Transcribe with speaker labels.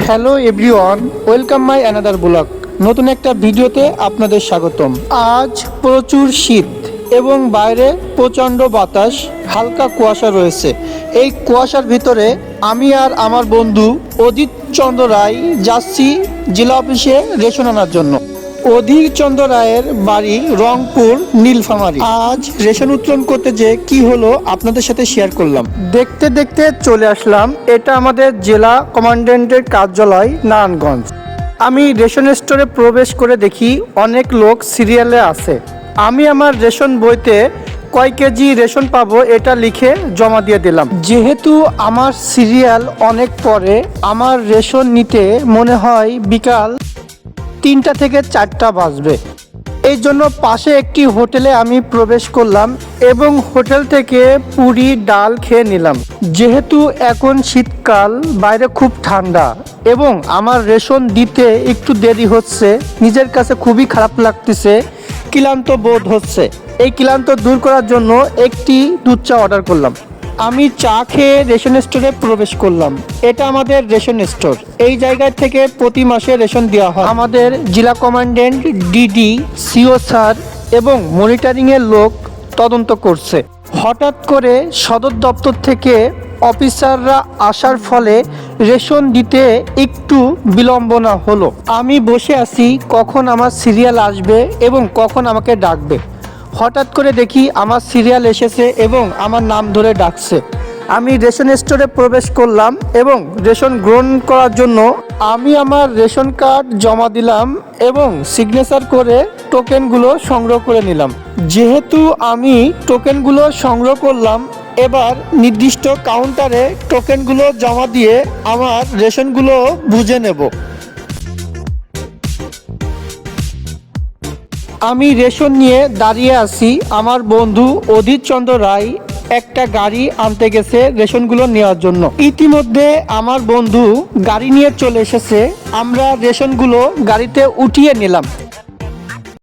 Speaker 1: Hello everyone, welcome my another blog. নতুন একটা ভিডিওতে আপনাদের স্বাগতম। আজ প্রচুর শীত এবং বাইরে প্রচণ্ড বাতাস, হালকা কুয়াশা রয়েছে। এই কুয়াশার ভিতরে আমি আর আমার বন্ধু অজিত চন্দ্র রায় যাচ্ছি জেলা অফিসে রেশন আনার জন্য। অধীর চন্দ্র রায়ের বাড়ি রংপুর নীলফামারী। আজ রেশন উত্তোলন করতে যে কি হলো আপনাদের সাথে শেয়ার করলাম। দেখতে দেখতে চলে আসলাম, এটা আমাদের জেলা কমান্ড্যান্টের কার্যালয় নারায়ণগঞ্জ। আমি রেশন স্টোরে প্রবেশ করে দেখি অনেক লোক সিরিয়ালে আছে। আমি আমার রেশন বইতে কয় কেজি রেশন পাবো এটা লিখে জমা দিয়ে দিলাম। যেহেতু আমার সিরিয়াল অনেক পরে, আমার রেশন নিতে মনে হয় বিকাল 3টা থেকে 4টা বাজবে। এই জন্য পাশে একটি হোটেলে আমি প্রবেশ করলাম এবং হোটেল থেকে পুরি ডাল খেয়ে নিলাম। যেহেতু এখন শীতকাল, বাইরে খুব ঠান্ডা এবং আমার রেশন দিতে একটু দেরি হচ্ছে, নিজের কাছে খুবই খারাপ লাগতেছে, ক্লান্ত বোধ হচ্ছে। এই ক্লান্ত দূর করার জন্য একটি দুধ চা অর্ডার করলাম। আমি চা খেয়ে রেশন স্টোরে প্রবেশ করলাম। এটা আমাদের রেশন স্টোর। এই জায়গা থেকে প্রতি মাসে রেশন দেওয়া হয়। আমাদের জেলা কমান্ড্যান্ট, ডিডি, সিও স্যার এবং মনিটরিংয়ের লোক তদন্ত করছে। হঠাৎ করে সদর দপ্তর থেকে অফিসাররা আসার ফলে রেশন দিতে একটু বিলম্বনা হলো। আমি বসে আছি কখন আমার সিরিয়াল আসবে এবং কখন আমাকে ডাকবে। হঠাৎ করে দেখি আমার সিরিয়াল এসেছে এবং আমার নাম ধরে ডাকছে। আমি রেশন স্টোরে প্রবেশ করলাম এবং রেশন গ্রহণ করার জন্য আমি আমার রেশন কার্ড জমা দিলাম এবং সিগনেচার করে টোকেনগুলো সংগ্রহ করে নিলাম। যেহেতু আমি টোকেনগুলো সংগ্রহ করলাম, এবার নির্দিষ্ট কাউন্টারে টোকেনগুলো জমা দিয়ে আমার রেশনগুলো বুঝে নেব। আমি রেশন নিয়ে দাঁড়িয়ে আছি। আমার বন্ধু অধীর চন্দ্র রায় একটা গাড়ি আনতে গেছে রেশনগুলো নেওয়ার জন্য। ইতিমধ্যে আমার বন্ধু গাড়ি নিয়ে চলে এসেছে। আমরা রেশনগুলো গাড়িতে উঠিয়ে নিলাম